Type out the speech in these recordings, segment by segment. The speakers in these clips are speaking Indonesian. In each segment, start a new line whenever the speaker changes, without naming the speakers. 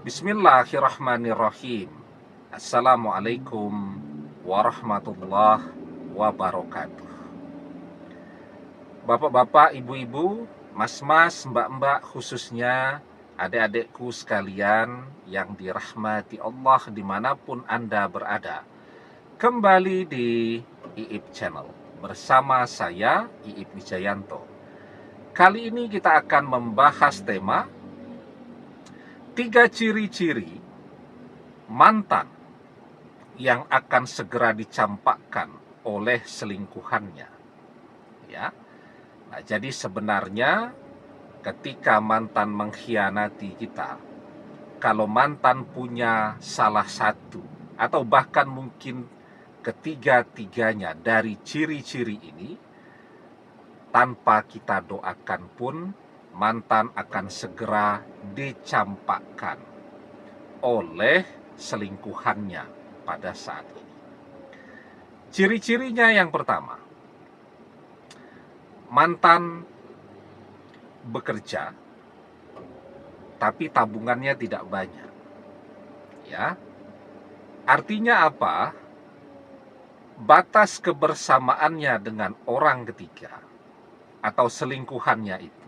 Bismillahirrahmanirrahim. Assalamualaikum warahmatullahi wabarakatuh. Bapak-bapak, ibu-ibu, mas-mas, mbak-mbak, khususnya adik-adikku sekalian yang dirahmati Allah dimanapun Anda berada. Kembali di IIP Channel bersama saya, IIP Wijayanto. Kali ini kita akan membahas tema 3 ciri-ciri mantan yang akan segera dicampakkan oleh selingkuhannya. Ya. Nah, jadi sebenarnya ketika mantan mengkhianati kita, kalau mantan punya salah satu atau bahkan mungkin ketiga-tiganya dari ciri-ciri ini, tanpa kita doakan pun mantan akan segera dicampakkan oleh selingkuhannya pada saat ini. Ciri-cirinya yang pertama, mantan bekerja tapi tabungannya tidak banyak. Ya. Artinya apa? Batas kebersamaannya dengan orang ketiga atau selingkuhannya itu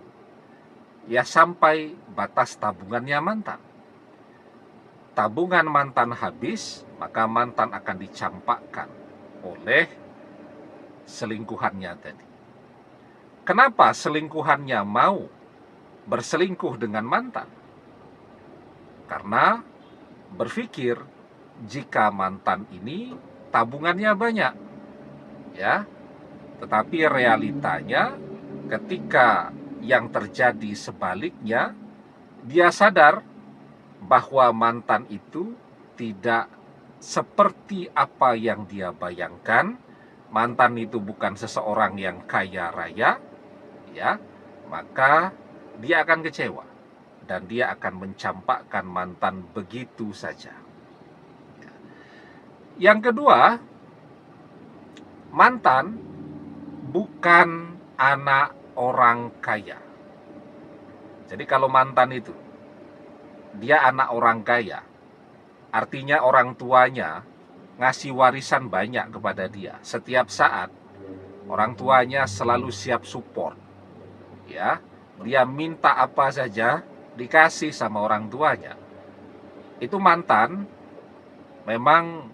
ya sampai batas tabungannya mantan. Tabungan mantan habis, maka mantan akan dicampakkan oleh selingkuhannya tadi. Kenapa selingkuhannya mau berselingkuh dengan mantan? Karena berpikir jika mantan ini tabungannya banyak, ya. Tetapi realitanya ketika yang terjadi sebaliknya, dia sadar bahwa mantan itu tidak seperti apa yang dia bayangkan. Mantan itu bukan seseorang yang kaya raya, ya, maka dia akan kecewa dan dia akan mencampakkan mantan begitu saja. Yang kedua, mantan bukan anak orang kaya. Jadi kalau mantan itu dia anak orang kaya, artinya orang tuanya ngasih warisan banyak kepada dia. Setiap saat orang tuanya selalu siap support. Ya, dia minta apa saja dikasih sama orang tuanya. Itu mantan memang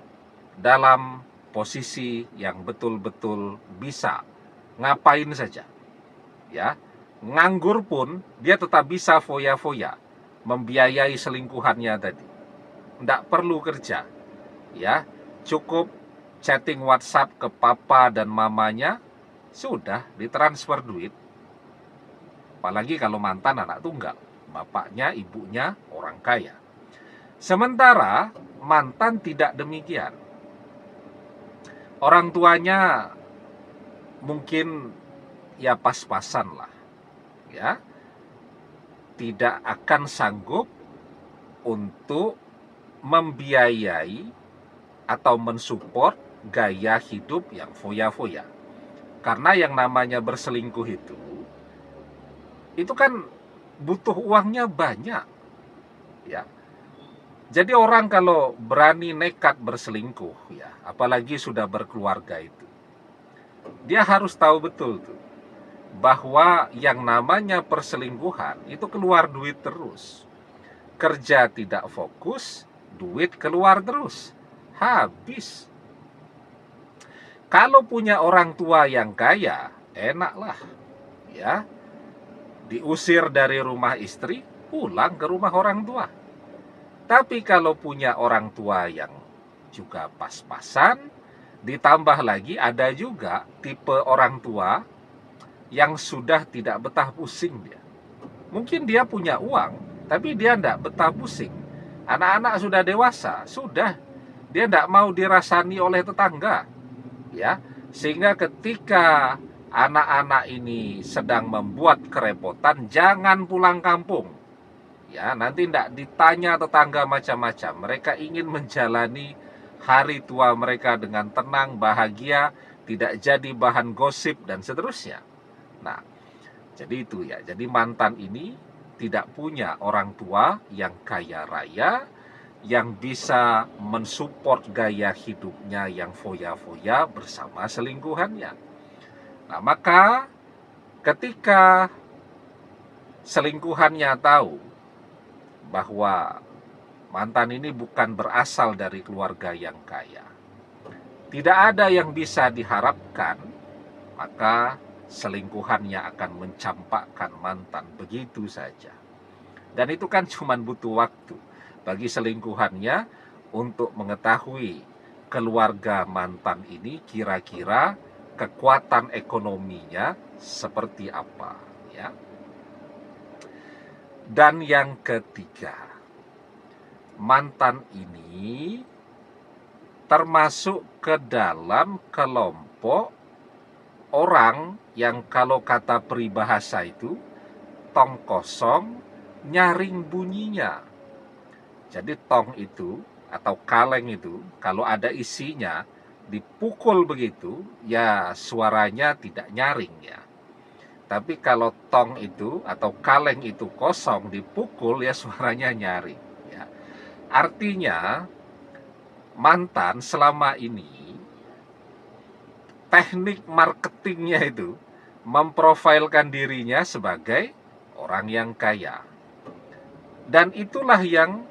dalam posisi yang betul-betul bisa ngapain saja. Ya, nganggur pun dia tetap bisa foya-foya membiayai selingkuhannya tadi. Tidak perlu kerja. Ya, cukup chatting WhatsApp ke papa dan mamanya, sudah ditransfer duit. Apalagi kalau mantan anak tunggal, bapaknya, ibunya orang kaya. Sementara mantan tidak demikian. Orang tuanya mungkin ya pas-pasan lah, ya, tidak akan sanggup untuk membiayai atau mensupport gaya hidup yang foya-foya. Karena yang namanya berselingkuh itu kan butuh uangnya banyak. Ya. Jadi orang kalau berani nekat berselingkuh, ya, apalagi sudah berkeluarga itu, dia harus tahu betul tuh bahwa yang namanya perselingkuhan itu keluar duit terus. Kerja tidak fokus, duit keluar terus. Habis. Kalau punya orang tua yang kaya, enaklah, ya. Diusir dari rumah istri, pulang ke rumah orang tua. Tapi kalau punya orang tua yang juga pas-pasan, ditambah lagi ada juga tipe orang tua yang sudah tidak betah pusing dia. Mungkin dia punya uang, tapi dia tidak betah pusing. Anak-anak sudah dewasa, sudah. Dia tidak mau dirasani oleh tetangga. Ya, sehingga ketika anak-anak ini sedang membuat kerepotan, jangan pulang kampung. Ya, nanti tidak ditanya tetangga macam-macam. Mereka ingin menjalani hari tua mereka dengan tenang, bahagia, tidak jadi bahan gosip dan seterusnya. Nah, jadi itu ya. Jadi mantan ini tidak punya orang tua yang kaya raya, yang bisa mensupport gaya hidupnya yang foya-foya bersama selingkuhannya. Nah, maka ketika selingkuhannya tahu bahwa mantan ini bukan berasal dari keluarga yang kaya, tidak ada yang bisa diharapkan, maka selingkuhannya akan mencampakkan mantan begitu saja. Dan itu kan cuma butuh waktu bagi selingkuhannya untuk mengetahui keluarga mantan ini kira-kira kekuatan ekonominya seperti apa, ya. Dan yang ketiga, mantan ini termasuk ke dalam kelompok orang yang kalau kata peribahasa itu tong kosong nyaring bunyinya. Jadi tong itu atau kaleng itu kalau ada isinya dipukul begitu ya suaranya tidak nyaring ya. Tapi kalau tong itu atau kaleng itu kosong dipukul ya suaranya nyaring ya. Artinya mantan selama ini teknik marketingnya itu memprofilkan dirinya sebagai orang yang kaya. Dan itulah yang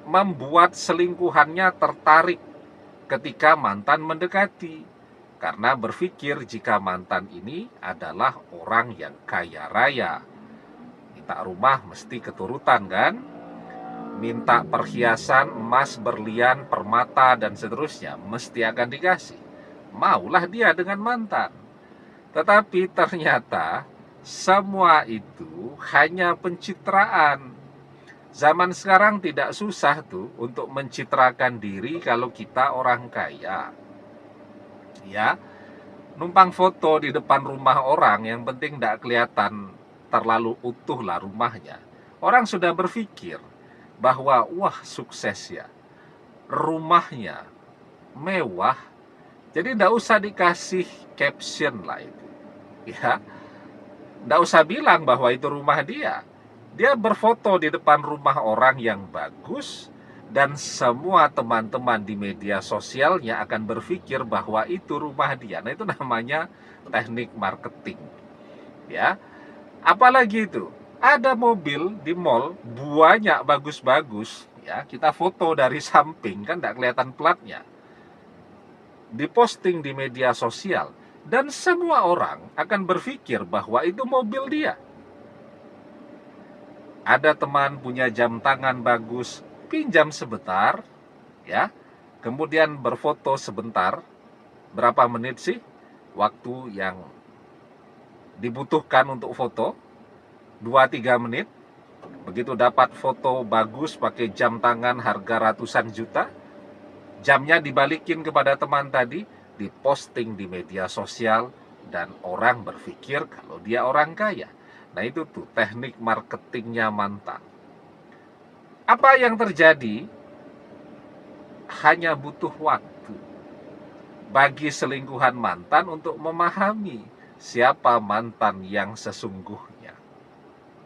membuat selingkuhannya tertarik ketika mantan mendekati. Karena berpikir jika mantan ini adalah orang yang kaya raya. Minta rumah mesti keturutan kan? Minta perhiasan, emas, berlian, permata, dan seterusnya mesti akan dikasih. Maulah dia dengan mantan. Tetapi ternyata semua itu hanya pencitraan. Zaman sekarang tidak susah tuh untuk mencitrakan diri kalau kita orang kaya. Ya, numpang foto di depan rumah orang yang penting tidak kelihatan terlalu utuh lah rumahnya. Orang sudah berpikir bahwa wah sukses ya, rumahnya mewah. Jadi tidak usah dikasih caption lah itu, ya. Tidak usah bilang bahwa itu rumah dia. Dia berfoto di depan rumah orang yang bagus dan semua teman-teman di media sosialnya akan berpikir bahwa itu rumah dia. Nah, itu namanya teknik marketing. Ya. Apalagi itu, ada mobil di mall banyak bagus-bagus, ya. Kita foto dari samping kan tidak kelihatan platnya. Diposting di media sosial dan semua orang akan berpikir bahwa itu mobil dia. Ada teman punya jam tangan bagus, pinjam sebentar, ya. Kemudian berfoto sebentar. Berapa menit sih waktu yang dibutuhkan untuk foto? 2-3 menit. Begitu dapat foto bagus pakai jam tangan harga ratusan juta, jamnya dibalikin kepada teman tadi, diposting di media sosial, dan orang berpikir kalau dia orang kaya. Nah, itu tuh teknik marketingnya mantan. Apa yang terjadi? Hanya butuh waktu bagi selingkuhan mantan untuk memahami siapa mantan yang sesungguhnya.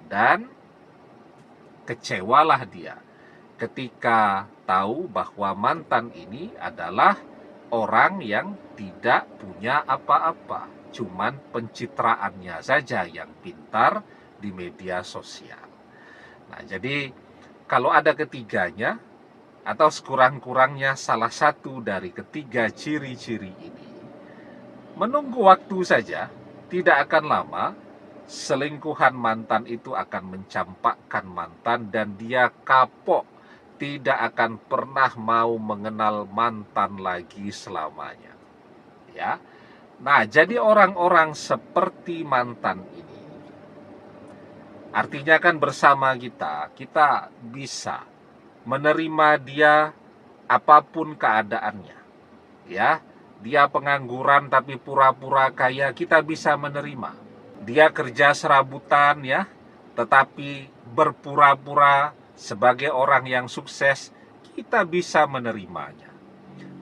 Dan kecewalah dia ketika tahu bahwa mantan ini adalah orang yang tidak punya apa-apa, cuman pencitraannya saja yang pintar di media sosial. Nah, jadi kalau ada ketiganya atau sekurang-kurangnya salah satu dari ketiga ciri-ciri ini, menunggu waktu saja, tidak akan lama selingkuhan mantan itu akan mencampakkan mantan dan dia kapok, tidak akan pernah mau mengenal mantan lagi selamanya. Ya. Nah, jadi orang-orang seperti mantan ini artinya kan bersama kita bisa menerima dia apapun keadaannya. Ya, dia pengangguran tapi pura-pura kaya, kita bisa menerima. Dia kerja serabutan ya, tetapi berpura-pura sebagai orang yang sukses, kita bisa menerimanya.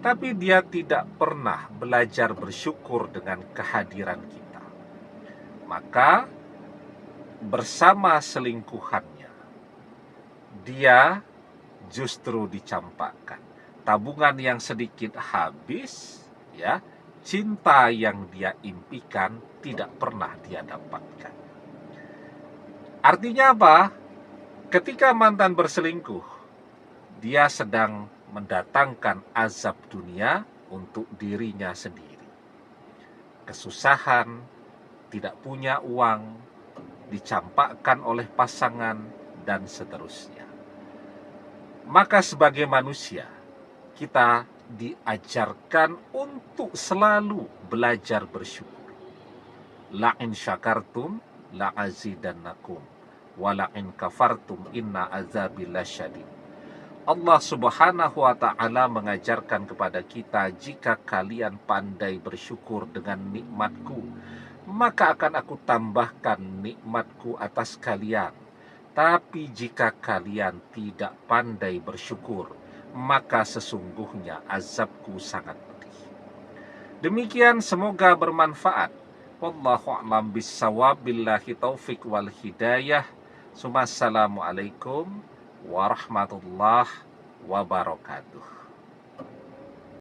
Tapi dia tidak pernah belajar bersyukur dengan kehadiran kita. Maka bersama selingkuhannya, dia justru dicampakkan. Tabungan yang sedikit habis, ya, cinta yang dia impikan tidak pernah dia dapatkan. Artinya apa? Ketika mantan berselingkuh, dia sedang mendatangkan azab dunia untuk dirinya sendiri. Kesusahan, tidak punya uang, dicampakkan oleh pasangan, dan seterusnya. Maka sebagai manusia, kita diajarkan untuk selalu belajar bersyukur. La'in syakartum la'azidannakum wa la'in kafartum inna azabi lasyadid. Allah Subhanahu wa ta'ala mengajarkan kepada kita, jika kalian pandai bersyukur dengan nikmatku, maka akan aku tambahkan nikmatku atas kalian. Tapi jika kalian tidak pandai bersyukur, maka sesungguhnya azabku sangat pedih. Demikian, semoga bermanfaat. Wallahu a'lam bissawab, billahi taufik wal hidayah. Assalamualaikum warahmatullahi wabarakatuh.